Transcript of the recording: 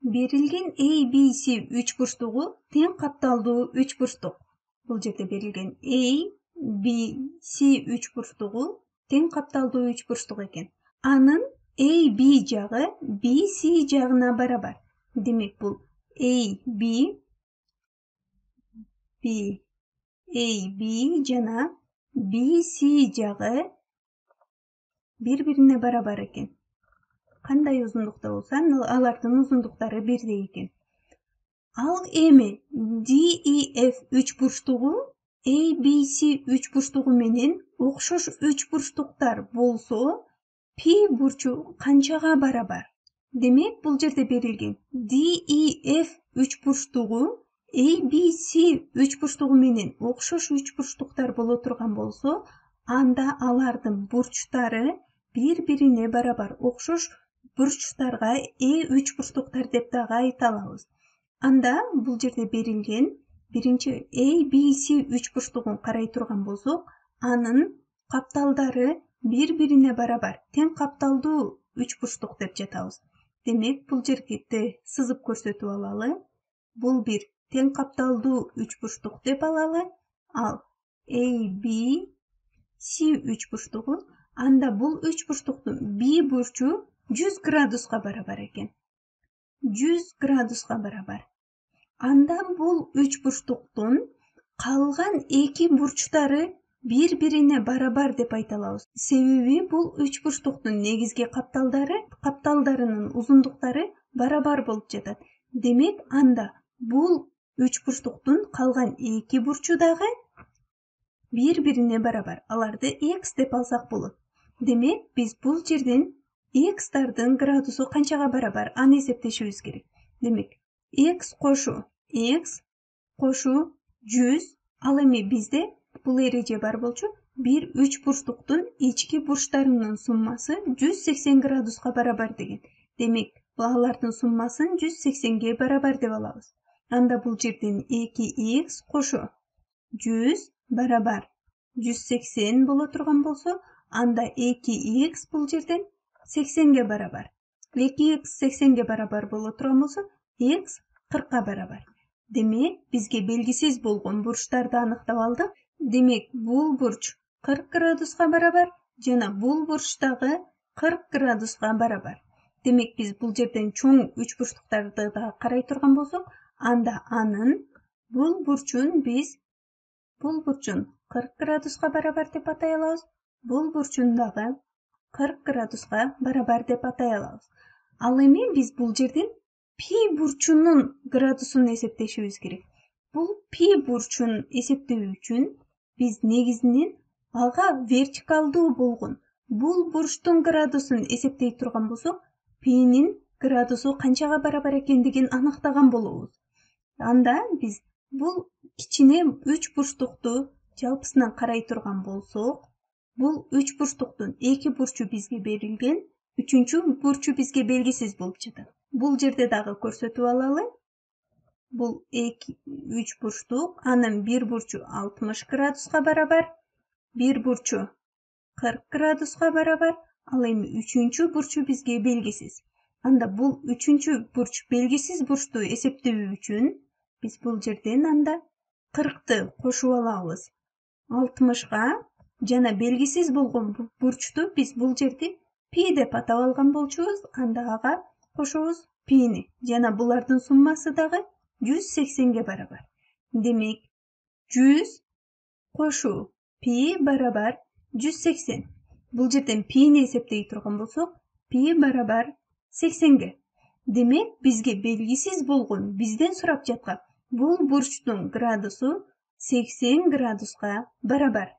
Берилген ABC үч бурчтугу тең капталдуу үч бурчтук. Бул жерде берилген ABC үч бурчтугу тең капталдуу үч бурчтук экен. Анын AB жагы BC жагына барабар. Демек бул AB жана BC жагы бири-бирине барабар экен. Кандай узундукта болсо, алардын узундуктары бирдей экен. Ал эми DEF үч бурчтугу ABC үч бурчтугу менен окшош үч бурчтуктар болсо, P бурчу канчага барабар? Демек, бул жерде берилген DEF үч бурчтугу ABC үч бурчтугу менен окшош үч бурчтуктар боло турган болсо, анда алардын бурчтары бири-бирине барабар окшош бурчтарга үч бурчтуктар деп дагы айта алабыз. Анда бул жерде берилген биринчи ABC үч бурчтугун карай турган болсок, анын капталдары бири-бирине барабар тең капталдуу үч бурчтук деп жатабыз. Демек, бул жерде сызып көрсөтүп алалы. Бул бир тең капталдуу үч бурчтук деп алалы. Ал ABC үч бурчтугу, анда бул үч бурчтуктун B бурчу 100 градуска барабар экен. 100 градуска барабар. Анда бул үч бурчтуктун калган эки бурчтары бири-бирине барабар деп айта алабыз. Себеби бул үч бурчтуктун негизги капталдарынын узундуктары барабар болуп жатат. Демек, анда бул үч бурчтуктун калган эки бурчу дагы бири-бирине барабар. Аларды X деп алсак болот. Демек, биз бул жерден X'тардын градусу канчага барабар? Аны эсептешибиз керек. Демек, X кошу 100. Ал эми бизде бул эреже бар болчу. Бир үч бурчтуктун ички бурчтарынын суммасы 180 градуска барабар деген. Демек, алардын суммасын 180ге барабар деп алабыз. Анда бул жерден 2X кошу 100 барабар 180 боло турган болсо, анда 2X бул жерден 80ге барабар. 2X 80ге барабар боло турган болсо, X 40ка барабар. Демек, бизге белгисиз болгон бурчтарды аныктап алдык. Демек, бул бурч 40 градуска барабар, жана бул бурч дагы 40 градуска барабар. Демек, биз бул жерден чоң үч бурчтуктарды да карай турган болсок, анда анын бул бурчун 40 градуска барабар деп атай алабыз. Бул бурчун дагы 40 градуска барабар деп атай алабыз. Ал эми биз бул жерден P бурчунун градусун эсептешибиз керек. Бул P бурчун эсептөө үчүн биз негизинен ага вертикалдуу болгон бул бурчтун градусун эсептей турган болсок, P'нин градусу канчага барабар экендигин аныктаган болобуз. Анда биз бул кичине үч бурчтукту жалпысынан карай турган болсок, бул үч бурчтуктун эки бурчу бизге берилген, үчүнчү бурчу бизге белгисиз болуп жатат. Бул жерде дагы көрсөтүп алалы. Бул үч бурчтук, анын бир бурчу 60 градуска барабар, бир бурчу 40 градуска барабар, ал эми үчүнчү бурчу бизге белгисиз. Анда бул үчүнчү бурч белгисиз бурчту эсептөө үчүн биз бул жерден анда 40ты кошуп алабыз 60га, жана белгисиз болгон бурчту биз бул жерде P деп атап алган болчубуз. Анда ага кошобуз P'ни, жана булардын суммасы дагы 180ге барабар. Демек, 100 кошу P барабар 180. Бул жерден P'ни эсептей турган болсок, P барабар 80ге. Демек, бизге белгисиз болгон, бизден сурап жаткан бул бурчтун градусу 80 градуска барабар.